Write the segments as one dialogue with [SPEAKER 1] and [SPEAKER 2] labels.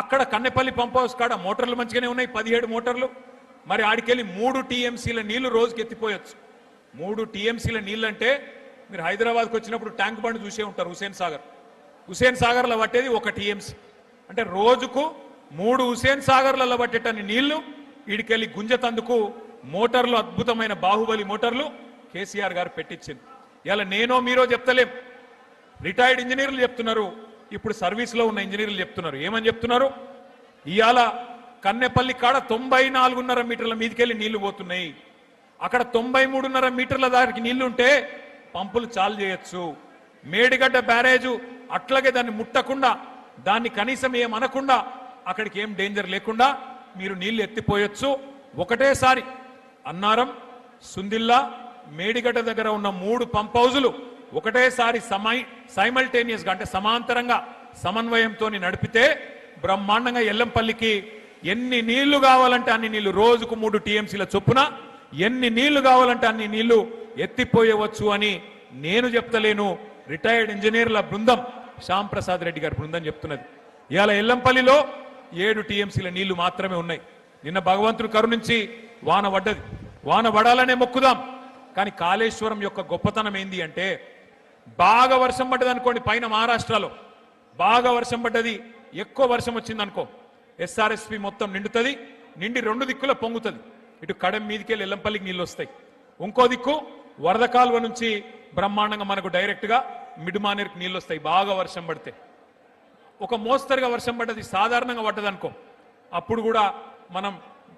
[SPEAKER 1] అక్కడ Kannepalli pump house కాడ మోటార్లు మంచిగానే ఉన్నాయి, 17 మోటార్లు. మరి ఆడికెళ్ళి 3 టీఎంసీల నీళ్లు రోజుకి ఎత్తిపోయొచ్చు. 3 టీఎంసీల నీళ్ళు అంటే మీరు హైదరాబాద్కి వచ్చినప్పుడు ట్యాంక్ బండ్ చూసే ఉంటారు, హుసేన్ సాగర్లో పట్టేది 1 టీఎంసీ. అంటే రోజుకు 3 హుసేన్ సాగర్లలో పట్టేటన్ని నీళ్లు ఈడికెళ్ళి గుంజతందుకు మోటార్లు, అద్భుతమైన బాహుబలి మోటార్లు కేసీఆర్ గారు పెట్టించింది. ఇలా నేనో మీరో చెప్తలేం, రిటైర్డ్ ఇంజనీర్లు చెప్తున్నారు, ఇప్పుడు సర్వీస్లో ఉన్న ఇంజనీర్లు చెప్తున్నారు. ఏమని చెప్తున్నారు? ఇవాళ కన్నెపల్లి కాడ 94.5 మీటర్ల మీదకెళ్ళి నీళ్లు పోతున్నాయి. అక్కడ 93.5 మీటర్ల దానికి నీళ్లు ఉంటే పంపులు చాలు చేయొచ్చు. మేడిగడ్డ బ్యారేజు అట్లాగే దాన్ని ముట్టకుండా, దాన్ని కనీసం ఏమనకుండా, అక్కడికి ఏం డేంజర్ లేకుండా మీరు నీళ్లు ఎత్తిపోయొచ్చు. ఒకటేసారి అన్నారం, సుందిల్లా, మేడిగడ్డ దగ్గర ఉన్న 3 పంప్ హౌజులు ఒకటేసారి సైమల్టేనియస్గా అంటే సమాంతరంగా సమన్వయంతో నడిపితే బ్రహ్మాండంగా ఎల్లంపల్లికి ఎన్ని నీళ్లు కావాలంటే అన్ని నీళ్లు, రోజుకు 3 టీఎంసీల చొప్పున ఎన్ని నీళ్లు కావాలంటే అన్ని నీళ్లు ఎత్తిపోయవచ్చు అని నేను చెప్తలేను, రిటైర్డ్ ఇంజనీర్ల బృందం, శ్యామ్ ప్రసాద్ రెడ్డి గారి బృందం చెప్తున్నది. ఇవాళ ఎల్లంపల్లిలో 7 టీఎంసీల నీళ్లు మాత్రమే ఉన్నాయి. నిన్న భగవంతుడు కరుణించి వాన పడ్డది, వాన పడాలనే మొక్కుదాం. కానీ కాళేశ్వరం యొక్క గొప్పతనం ఏంది అంటే, బాగా వర్షం పడ్డది అనుకోండి, పైన మహారాష్ట్రలో బాగా వర్షం పడ్డది, ఎక్కువ వర్షం వచ్చింది అనుకో, ఎస్ఆర్ఎస్పి మొత్తం నిండుతుంది, నిండి 2 దిక్కుల పొంగుతుంది. ఇటు కడెం మీదికెళ్ళి ఎల్లంపల్లికి నీళ్ళు వస్తాయి, ఇంకో దిక్కు వరద కాలువ నుంచి బ్రహ్మాండంగా మనకు డైరెక్ట్గా మిడ్మానేర్కి నీళ్ళు వస్తాయి. బాగా వర్షం పడితే ఒక మోస్తరుగా వర్షం పడ్డది, సాధారణంగా పడ్డది అనుకో, అప్పుడు కూడా మనం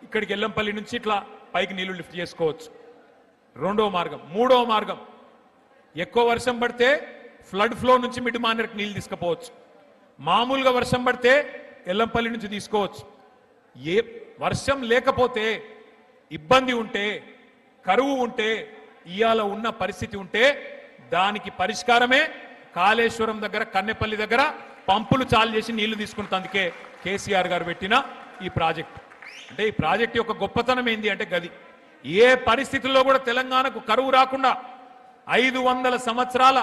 [SPEAKER 1] ఇక్కడికి ఎల్లంపల్లి నుంచి ఇట్లా పైకి నీళ్లు లిఫ్ట్ చేసుకోవచ్చు. 2వ మార్గం. 3వ మార్గం, ఎక్కువ వర్షం పడితే ఫ్లడ్ ఫ్లో నుంచి మిడ్మానేర్కి నీళ్ళు తీసుకుపోవచ్చు. మామూలుగా వర్షం పడితే ఎల్లంపల్లి నుంచి తీసుకోవచ్చు. ఏ వర్షం లేకపోతే, ఇబ్బంది ఉంటే, కరువు ఉంటే, ఇయాల ఉన్న పరిస్థితి ఉంటే దానికి పరిష్కారమే కాళేశ్వరం దగ్గర, కన్నెపల్లి దగ్గర పంపులు చాలు చేసి నీళ్లు తీసుకుంటందుకే కేసీఆర్ గారు పెట్టిన ఈ ప్రాజెక్ట్. అంటే ఈ ప్రాజెక్ట్ యొక్క గొప్పతనం ఏంది అంటే గది, ఏ పరిస్థితుల్లో కూడా తెలంగాణకు కరువు రాకుండా 500 సంవత్సరాల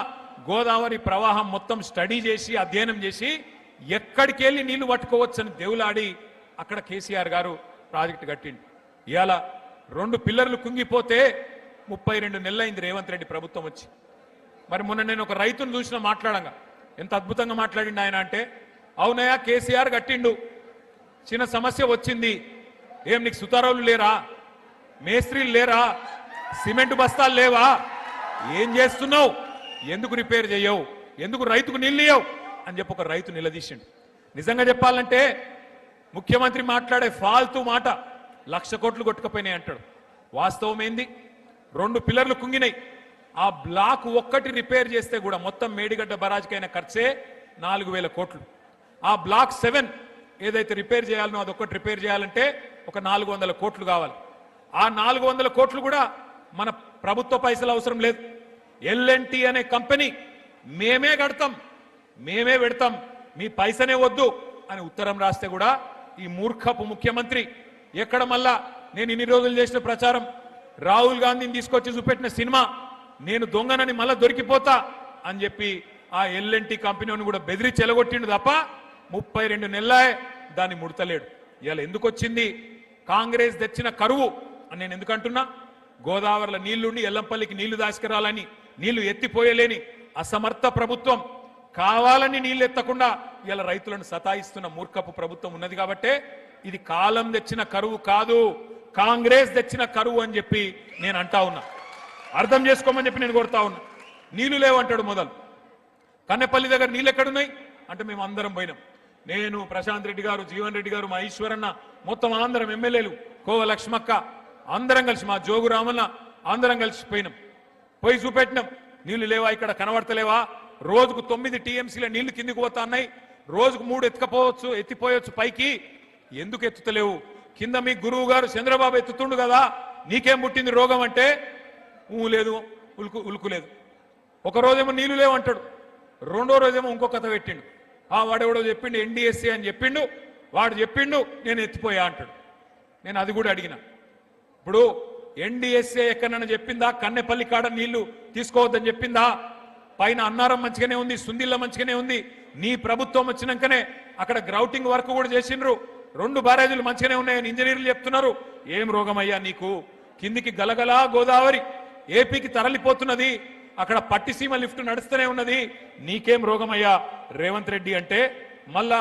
[SPEAKER 1] గోదావరి ప్రవాహం మొత్తం స్టడీ చేసి, అధ్యయనం చేసి, ఎక్కడికి వెళ్ళి నీళ్లు పట్టుకోవచ్చని దేవులాడి అక్కడ కేసీఆర్ గారు ప్రాజెక్టు కట్టిండు. ఇవాళ 2 పిల్లర్లు కుంగిపోతే 32 నెలలైంది రేవంత్ రెడ్డి ప్రభుత్వం వచ్చి. మరి మొన్న నేను ఒక రైతును చూసిన మాట్లాడంగా ఎంత అద్భుతంగా మాట్లాడిండు ఆయన అంటే, అవునయ్యా కేసీఆర్ కట్టిండు, చిన్న సమస్య వచ్చింది, ఏం నీకు సుతారావులు లేరా, మేస్త్రీలు లేరా, సిమెంట్ బస్తాలు లేవా, ఏం చేస్తున్నావు, ఎందుకు రిపేర్ చేయవు, ఎందుకు రైతుకు నీళ్ళు ఇయ్యవు అని చెప్పి ఒక రైతు నిలదీసిండు. నిజంగా చెప్పాలంటే ముఖ్యమంత్రి మాట్లాడే ఫాల్తూ మాట 1,00,000 కోట్లు కొట్టుకుపోయినాయి అంటాడు. వాస్తవం ఏంది? 2 పిల్లర్లు కుంగినాయి, ఆ బ్లాక్ ఒక్కటి రిపేర్ చేస్తే కూడా మొత్తం మేడిగడ్డ బరాజ్కైన ఖర్చే 4,000 కోట్లు. ఆ బ్లాక్ 7 ఏదైతే రిపేర్ చేయాలనో అదొక్కటి రిపేర్ చేయాలంటే ఒక 400 కోట్లు కావాలి. ఆ 400 కోట్లు కూడా మన ప్రభుత్వ పైసలు అవసరం లేదు. ఎల్ఎన్టీ అనే కంపెనీ మేమే కడతాం, మేమే పెడతాం, మీ పైసనే వద్దు అని ఉత్తరం రాస్తే కూడా ఈ మూర్ఖపు ముఖ్యమంత్రి ఎక్కడ మళ్ళా నేను ఇన్ని రోజులు చేసిన ప్రచారం, రాహుల్ గాంధీని తీసుకొచ్చి చూపెట్టిన సినిమా నేను దొంగనని మళ్ళా దొరికిపోతా అని చెప్పి ఆ ఎల్ఎన్టీ కంపెనీని కూడా బెదిరించి చెలగొట్టిండు తప్ప 32 నెలలే దాన్ని ముడతలేడు. ఇవాళ ఎందుకు వచ్చింది? కాంగ్రెస్ తెచ్చిన కరువు అని నేను ఎందుకంటున్నా, గోదావరిలో నీళ్లుండి ఎల్లంపల్లికి నీళ్లు దాసుకురాలని, నీళ్లు ఎత్తిపోయలేని అసమర్థ ప్రభుత్వం, కావాలని నీళ్లు ఎత్తకుండా ఇలా రైతులను సతాయిస్తున్న మూర్ఖపు ప్రభుత్వం ఉన్నది. కాబట్టే ఇది కాలం తెచ్చిన కరువు కాదు, కాంగ్రెస్ తెచ్చిన కరువు అని చెప్పి నేను అంటా ఉన్నా. అర్థం చేసుకోమని చెప్పి నేను కోరుతా ఉన్నా. నీళ్లు లేవంటాడు మొదలు. కన్నెపల్లి దగ్గర నీళ్ళు ఎక్కడున్నాయి అంటే మేము అందరం పోయినాం, నేను, ప్రశాంత్ రెడ్డి గారు, జీవన్ రెడ్డి గారు, మా ఈశ్వరన్న, మొత్తం అందరం ఎమ్మెల్యేలు, కోవ లక్ష్మక్క, అందరం కలిసి, మా జోగు రామన్న, అందరం కలిసి పోయినాం. పోయి చూపెట్టినాం, నీళ్లు లేవా, ఇక్కడ కనబడతలేవా, రోజుకు 9 టీఎంసీల నీళ్లు కిందికి పోతా ఉన్నాయి, రోజుకు 3 ఎత్తిపోయొచ్చు పైకి, ఎందుకు ఎత్తుతలేవు? కింద మీ గురువు గారు చంద్రబాబు ఎత్తుతుండు కదా, నీకేం పుట్టింది రోగం అంటే లేదు, ఉలుకు లేదు. ఒక రోజేమో నీళ్లు లేవంటాడు, 2వ రోజేమో ఇంకో కథ పెట్టిండు. వాడెవడో చెప్పిండు ఎన్డీఎస్సీ అని చెప్పిండు, వాడు చెప్పిండు నేను ఎత్తిపోయా అంటాడు. నేను అది కూడా అడిగిన, ఇప్పుడు ఎన్డీఎస్ఏ ఎక్కడన్నా చెప్పిందా కన్నెపల్లి కాడ నీళ్లు తీసుకోవద్దని చెప్పిందా? పైన అన్నారం మంచిగానే ఉంది, సుందిల్ల మంచిగానే ఉంది, నీ ప్రభుత్వం వచ్చినాకనే అక్కడ గ్రౌటింగ్ వర్క్ కూడా చేసిండ్రు 2 బ్యారేజీలు మంచిగానే ఉన్నాయని ఇంజనీర్లు చెప్తున్నారు ఏం రోగమయ్యా నీకు కిందికి గలగలా గోదావరి ఏపీకి తరలిపోతున్నది అక్కడ పట్టిసీమ లిఫ్ట్ నడుస్తూనే ఉన్నది నీకేం రోగమయ్యా రేవంత్ రెడ్డి అంటే మళ్ళా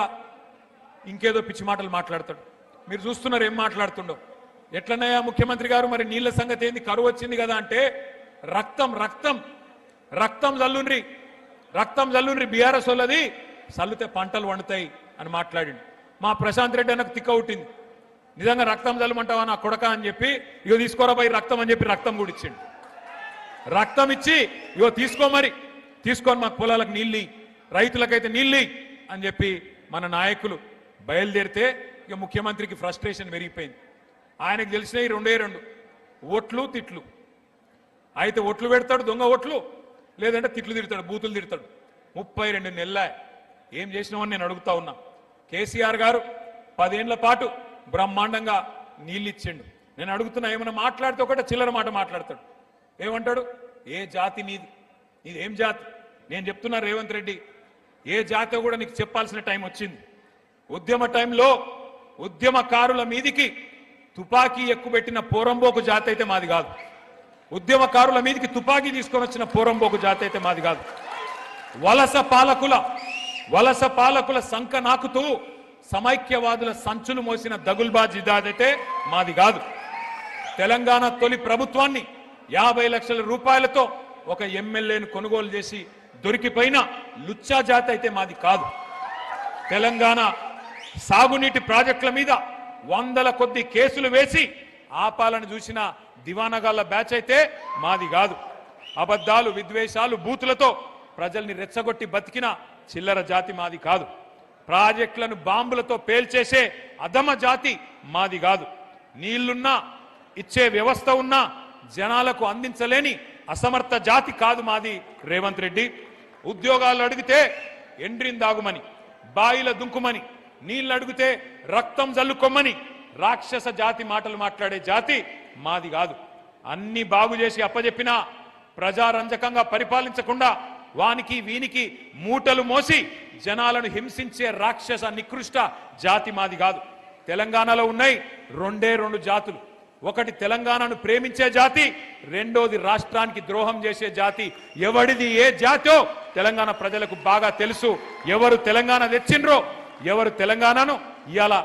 [SPEAKER 1] ఇంకేదో పిచ్చి మాటలు మాట్లాడతాడు మీరు చూస్తున్నారు ఏం మాట్లాడుతుండో ఎట్లనయ్యా ముఖ్యమంత్రి గారు మరి నీళ్ల సంగతి ఏంది కరువు వచ్చింది కదా అంటే రక్తం రక్తం రక్తం జల్లుండ్రి బీఆర్ఎస్ వాళ్ళది చల్లుతే పంటలు వండుతాయి అని మాట్లాడిండు మా ప్రశాంత్ రెడ్డి అన్నకు తిక్క ఉట్టింది నిజంగా రక్తం జల్లమంటావా నా కొడక అని చెప్పి ఇగో తీసుకోరా పోయి రక్తం అని చెప్పి రక్తం కూడా ఇచ్చిండు రక్తం ఇచ్చి ఇగో తీసుకొని మా పొలాలకు నీళ్ళు రైతులకైతే నీళ్ళు అని చెప్పి మన నాయకులు బయలుదేరితే ఇక ముఖ్యమంత్రికి ఫ్రస్ట్రేషన్ పెరిగిపోయింది ఆయనకు తెలిసినవి 2 ఓట్లు తిట్లు అయితే ఓట్లు పెడతాడు దొంగ ఓట్లు లేదంటే తిట్లు తిడతాడు బూతులు తిడతాడు 32 నెలల ఏం చేసినామని నేను అడుగుతా ఉన్నా కేసీఆర్ గారు 10 ఏళ్ల పాటు బ్రహ్మాండంగా నీళ్ళు ఇచ్చిండు నేను అడుగుతున్నా ఏమైనా మాట్లాడితే ఒకటే చిల్లర మాట మాట్లాడతాడు ఏమంటాడు ఏ జాతి నీది ఏం జాతి నేను చెప్తున్నా రేవంత్ రెడ్డి ఏ జాతి కూడా నీకు చెప్పాల్సిన టైం వచ్చింది ఉద్యమ టైంలో ఉద్యమకారుల మీదికి తుపాకీ ఎక్కుబెట్టిన పోరంబోకు జాతి అయితే మాది కాదు ఉద్యమకారుల మీదికి తుపాకీ తీసుకొని వచ్చిన పోరంబోకు జాతి అయితే మాది కాదు వలస పాలకుల సంక నాకుతూ సమైక్యవాదుల సంచులు మోసిన దగుల్బాజీ అయితే మాది కాదు తెలంగాణ తొలి ప్రభుత్వాన్ని 50 లక్షల రూపాయలతో ఒక ఎమ్మెల్యేను కొనుగోలు చేసి దొరికిపోయిన లుచ్చా జాతి అయితే మాది కాదు తెలంగాణ సాగునీటి ప్రాజెక్టుల మీద 100ల కొద్ది కేసులు వేసి ఆపాలని చూసిన దివానగాళ్ల బ్యాచ్ అయితే మాది కాదు అబద్ధాలు విద్వేషాలు బూతులతో ప్రజల్ని రెచ్చగొట్టి బతికిన చిల్లర జాతి మాది కాదు ప్రాజెక్టులను బాంబులతో పేల్చేసే అధమ జాతి మాది కాదు నీళ్లున్నా ఇచ్చే వ్యవస్థ ఉన్నా జనాలకు అందించలేని అసమర్థ జాతి కాదు మాది రేవంత్ రెడ్డి ఉద్యోగాలు అడిగితే ఎండ్రిందాగుమని బాయిల దుంకుమని నీళ్లు అడిగితే రక్తం జల్లుకొమ్మని రాక్షస జాతి మాటలు మాట్లాడే జాతి మాది కాదు అన్ని బాగు చేసి అప్పజెప్పినా ప్రజారంజకంగా పరిపాలించకుండా వానికి వీనికి మూటలు మోసి జనాలను హింసించే రాక్షస నికృష్ట జాతి మాది కాదు తెలంగాణలో ఉన్నాయి 2 జాతులు ఒకటి తెలంగాణను ప్రేమించే జాతి రెండోది రాష్ట్రానికి ద్రోహం చేసే జాతి ఎవడిది ఏ జాతో తెలంగాణ ప్రజలకు బాగా తెలుసు ఎవరు తెలంగాణ తెచ్చిండ్రో ఎవరు తెలంగాణను ఇయాల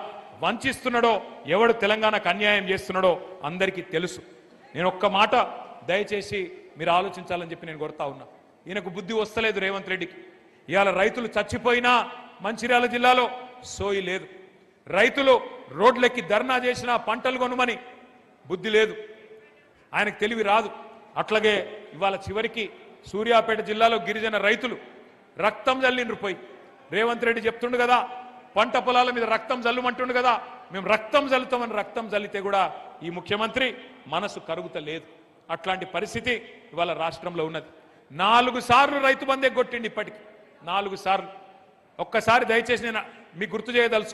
[SPEAKER 1] వంచిస్తున్నాడో ఎవడు తెలంగాణకు అన్యాయం చేస్తున్నాడో అందరికీ తెలుసు నేను ఒక్క మాట దయచేసి మీరు ఆలోచించాలని చెప్పి నేను కోరుతా ఉన్నా ఈయనకు బుద్ధి వస్తలేదు రేవంత్ రెడ్డికి ఇయాల రైతులు చచ్చిపోయినా మంచిర్యాల జిల్లాలో సోయి లేదు రైతులు రోడ్లెక్కి ధర్నా చేసినా పంటలు కొనుమని బుద్ధి లేదు ఆయనకు తెలివి రాదు అట్లాగే ఇవాళ చివరికి సూర్యాపేట జిల్లాలో గిరిజన రైతులు రక్తం జల్లిండ్రు పోయి రేవంత్ రెడ్డి చెప్తుండు కదా పంట పొలాల మీద రక్తం జల్లుమంటుండు కదా మేము రక్తం జల్లుతామని రక్తం జల్లితే కూడా ఈ ముఖ్యమంత్రి మనసు కరుగుతలేదు అట్లాంటి పరిస్థితి ఇవాళ రాష్ట్రంలో ఉన్నది 4 సార్లు రైతు బంధు ఎగ్గొట్టిండి ఇప్పటికి 4 సార్లు ఒక్కసారి దయచేసి నేను మీకు గుర్తు చేయదలుచు